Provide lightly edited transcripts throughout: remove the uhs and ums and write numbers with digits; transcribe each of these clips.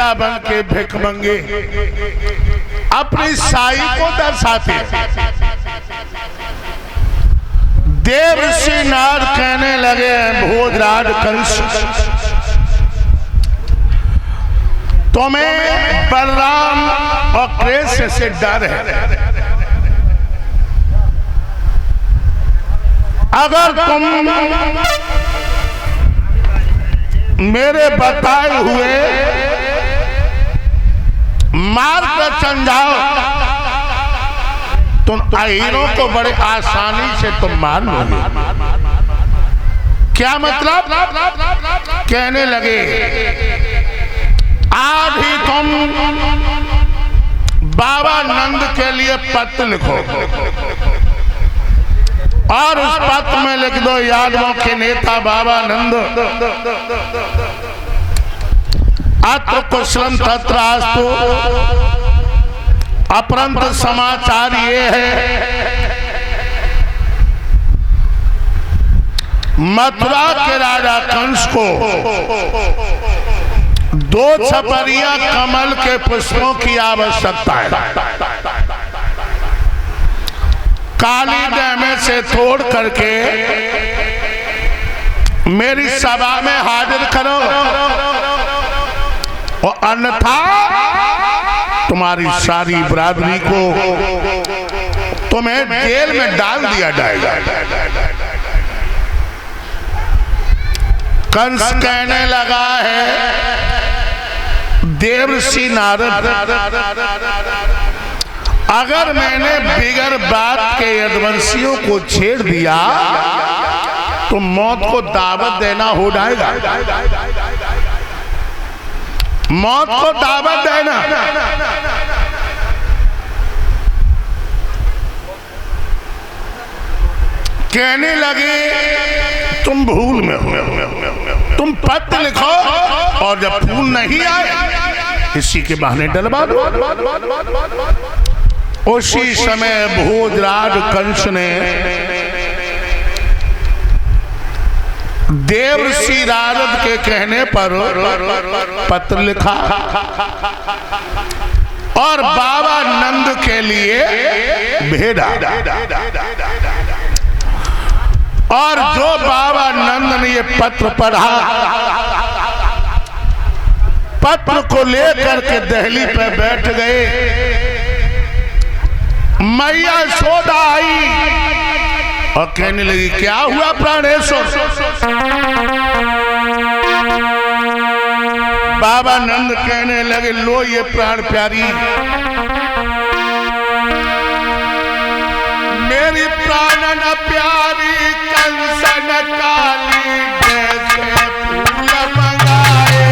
वृंदावन के भिखमंगे अपनी साई को दर्शाते। देवर्षि नारद कहने लगे भोजराज कंस, तुम्हें बलराम और कृष्ण से डर है। अगर तुम मेरे बताए हुए मार्ग पर चल जाओ, तुम अहीरों को बड़े आसानी से तुम मार लोगे। क्या मतलब? कहने लगे आज ही तुम बाबा नंद के लिए पत्र लिखो और उस पत्र में लिख दो यादवों के नेता बाबा नंद अत्र कुशलम तत्रास्तु। अपरंत समाचार ये है मथुरा के राजा कंस को 2 छपरिया कमल के पुष्पों की आवश्यकता है। काली डैमे से तोड़ करके मेरी सभा में हाजिर करो और अन्यथा तुम्हारी सारी बरादरी को तुम्हें जेल में डाल दिया जाएगा। कंस कहने लगा है देवर्षि नारद, अगर मैंने बिगर बात के यदुवंशियों को छेड़ दिया तो मौत को दावत देना हो जाएगा। मौत को दावत देना। कहने लगे तुम भूल में हो, तुम पत्र लिखो और जब फूल नहीं आए इसी के बहाने डलवा दो। उसी समय भोजराज कंस ने देवर्षि नारद के कहने पर पत्र लिखा और बाबा नंद के लिए भेजा। और जो बाबा नंद ने ये पत्र पढ़ा, पत्र को लेकर के दहली पे बैठ गए। मैया सोदा आई और कहने लगी क्या हुआ प्राणेश्वर? बाबा नंद कहने लगे लो ये प्राण प्यारी, मेरी प्राणन प्यारी कंसन काली जैसे फूल मंगाए।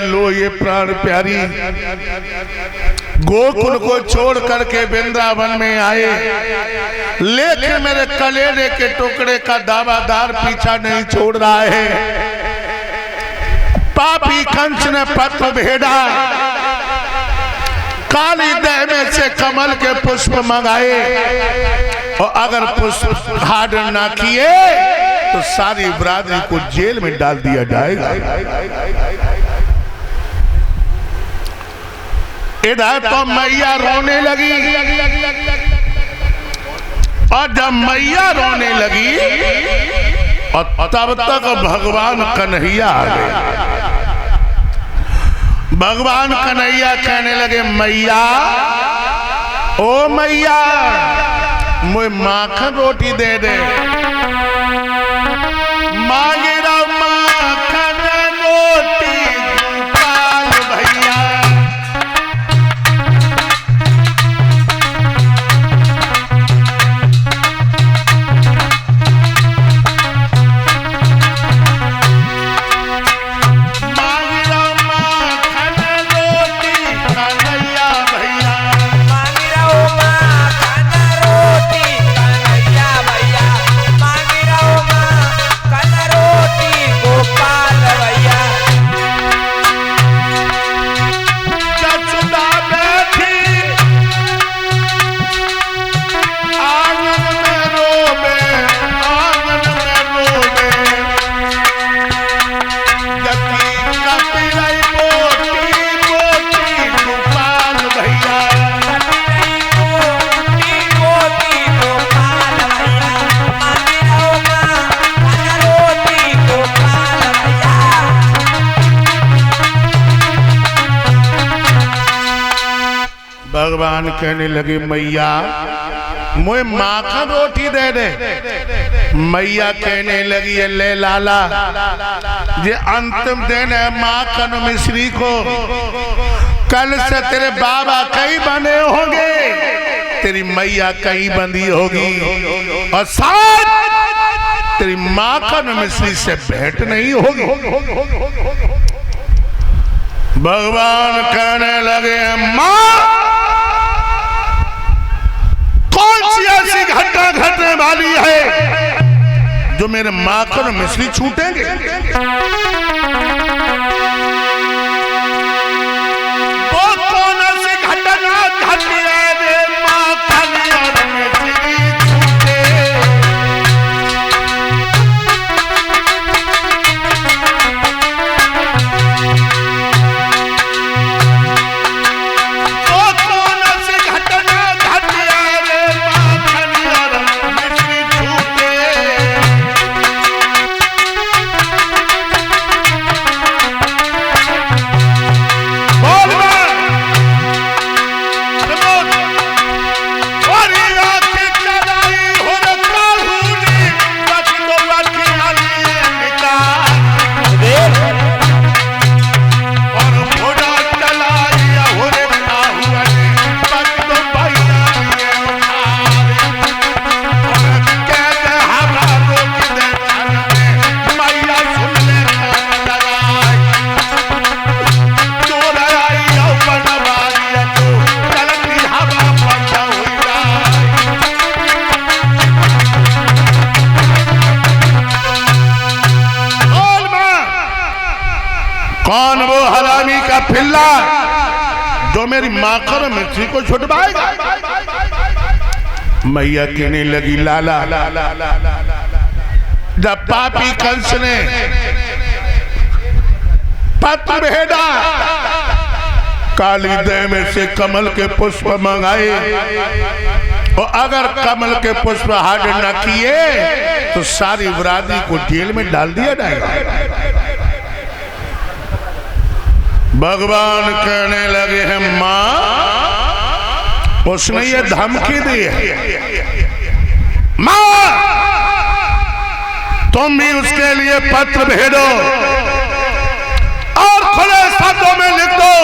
लो ये प्राण प्यारी गोकुल को छोड़ करके वृंदावन में आए, लेकिन मेरे कलेजे के टुकड़े का दावादार पीछा नहीं छोड़ रहा है। पापी कंस ने पत्र भेजा, काली दह में से कमल के पुष्प मंगाए और अगर पुष्प हार्डन ना किए तो सारी बरादरी को जेल में डाल दिया जाएगा। इधर तो मैया रोने लगी। और जब मैया रोने लगी और तब तक भगवान कन्हैया आ गए। भगवान कन्हैया कहने लगे, मैया ओ मैया मुझे माखन रोटी दे दे। मांगे माखन रोटी गोपाल भैया। भगवान कहने लगे, मैया मुझे माखन रोटी दे दे। मैया कहने लगी, ले लाला ये अंतिम दिन है माखन मिश्री को। कल से तेरे बाबा कहीं बने होंगे, तेरी मैया कहीं बंधी होगी और साथ तेरी माखन मिश्री से भेंट नहीं होगी। भगवान कहने लगे, माँ कौन सी ऐसी घटना घटने वाली है जो मेरे माखन मिश्री छूटेंगे? वो कौन सी घटना घटी है रे माखन और मिश्री छूटे? कौन वो हरामी का फिल्ला जो मेरी माखन मिश्री को छुटवाएगा? मैया कहने लगी, लाला जब पापी कंस ने पत्र भेजा काली देह में से कमल के पुष्प मंगाए और अगर कमल के पुष्प हाजिर न किए तो सारी बरादरी को जेल में डाल दिया जाएगा। भगवान कहने लगे हैं, माँ उसने ये धमकी दी है, माँ तुम भी उसके लिए पत्र भेजो और खुले शब्दों में लिख दो,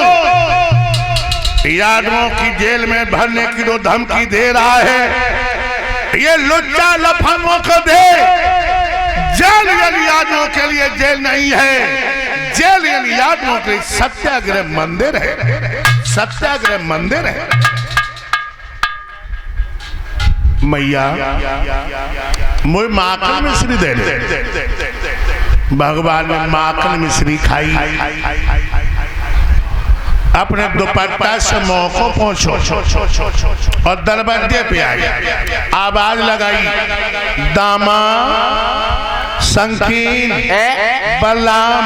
यादवों की जेल में भरने की जो धमकी दे रहा है ये लुच्चा लफंगों को दे। जेल यादवों के लिए जेल नहीं है, जेल यादवों के सत्याग्रह मंदिर है, सत्याग्रह मंदिर है। मैया मुझे माखन मिश्री दे दे। भगवान ने माखन मिश्री खाई, अपने दुपट्टा से मुंह को पोंछो और दरवाजे पे आई, आवाज लगाई, दामा संकीन बलराम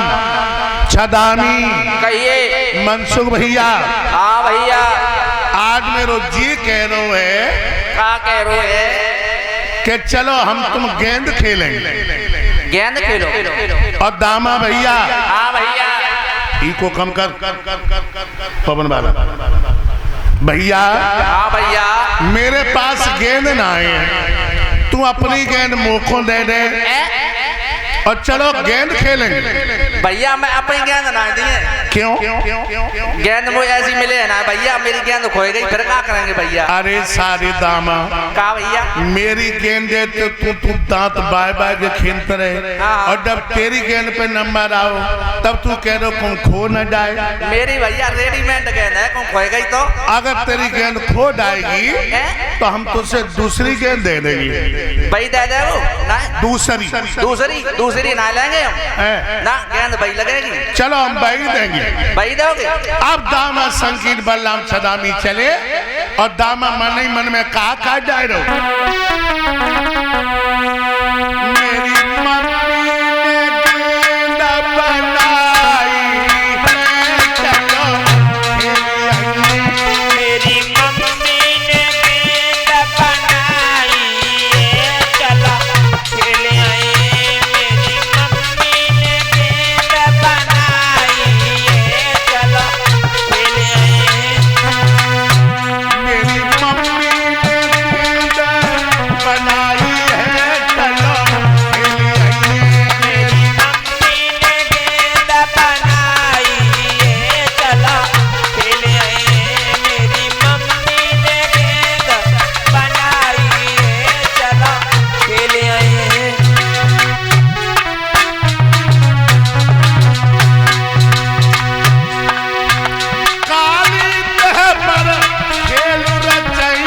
छदामी कहिए मनसुख भैया। हाँ भैया आज मेरो जी कह रो है, क्या कह रहे हैं? कि चलो हम तुम गेंद खेलेंगे। गेंद खेलो। और दामा भैया, हाँ भैया, इको कम कर पवन वाला भैया। हाँ भैया, मेरे पास गेंद ना आए, तू अपनी गेंद मुँह दे दे और चलो गेंद खेलेंगे। भैया मैं अपनी गेंद ना दिए। क्यों? गेंद मुझे ऐसी मिले है ना भैया, मेरी गेंद खोई गई, फिर क्या करेंगे भैया? अरे सारी दामा, कहा भैया? मेरी गेंद दे तो तू दांत बाय बाय के खेलते रहे, और जब तेरी गेंद पे नंबर आओ तब तू कह रहे कौन खो न जाए। मेरी भैया रेडीमेड गेंद है, कौन खोई गई तो? अगर तेरी गेंद खो जाएगी तो हम तुझसे दूसरी गेंद दे देंगे। भाई दे दे वो ना, दूसरी ना लेंगे हम ना, गेंद भाई लगेगी। चलो हम भाई देंगे, भाई दोगे। अब दामा संकीर्ण बलराम छदामी चले और दामा मन ही मन में कहा जाए रहो, मेरी मम्मी ने गेंद बनाई है, चलो मेरी मम्मी ने गेंद बनाई है, चलो खेल आए। मेरी मम्मी ने गेंद बनाई है, चलो खेल आए। मेरी मम्मी ने गेंद बनाई है, चलो खेल आइए। मेरी मम्मी ने गेंद बनाई है, चलो खेल आए। मेरी मम्मी ने गेंद बनाई है, चलो खेल आए। काली देह पर खेल रचाई,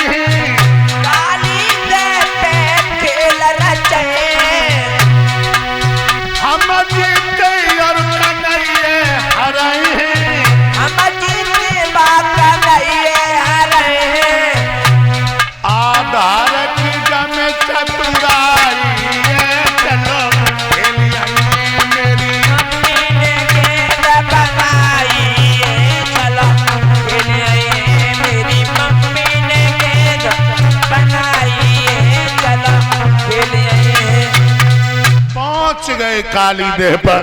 काली देह पे खेल रचे, हम जीते और कन्हैया हराए। हम जीते बात नहीं हरे हैं। आधार की जम चतुराई है, चलो खेल आइए। मेरी मम्मी ने गेंद बनाई है, चलो खेल आए। मेरी मम्मी ने गेंद बनाई है, चलो खेल आए। पहुंच गए काली देह पर,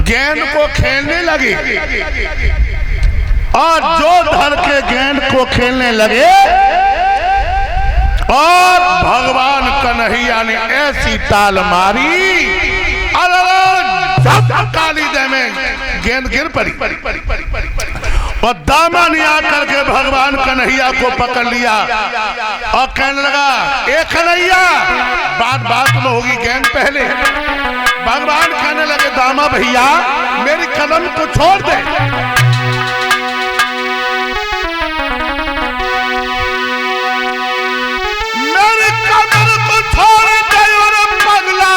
गेंद को खेलने लगी और जो धर के गेंद को खेलने लगे और भगवान कन्हैया ने ऐसी ताल मारी, जब काली देह में गेंद गिर पड़ी और दामा ने आकर के भगवान कन्हैया को पकड़ लिया और कहने लगा, ए कन्हैया, बात में होगी, गेंद पहले। भगवान कहने लगे, दामा भैया मेरी कदम को छोड़ दे। मेरी कदम को छोड़ दे और पगला,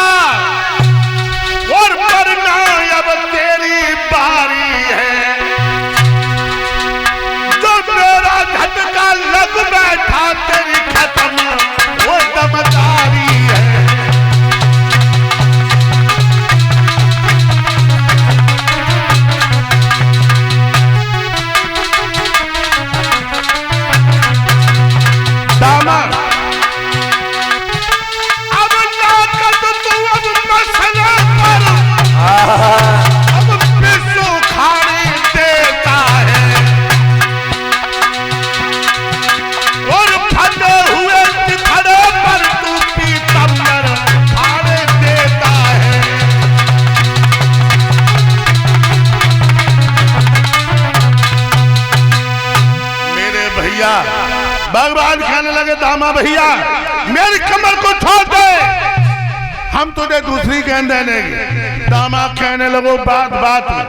और मरना अब तेरी बारी है। जो मेरा झटका लग बैठा तेरी खत्म वो दमदारी है। दामा अब नाकद तू अब मसला पर अब पिसो खाने देता है, और फटे हुए खड़े पर तू पीतम्बर खाने देता है। मेरे भैया भगवान कहने लगे, दामा भैया मेरी कमर को छोड़ दे, हम तुझे दूसरी गेंद देंगे। दामा कहने लगो, बात में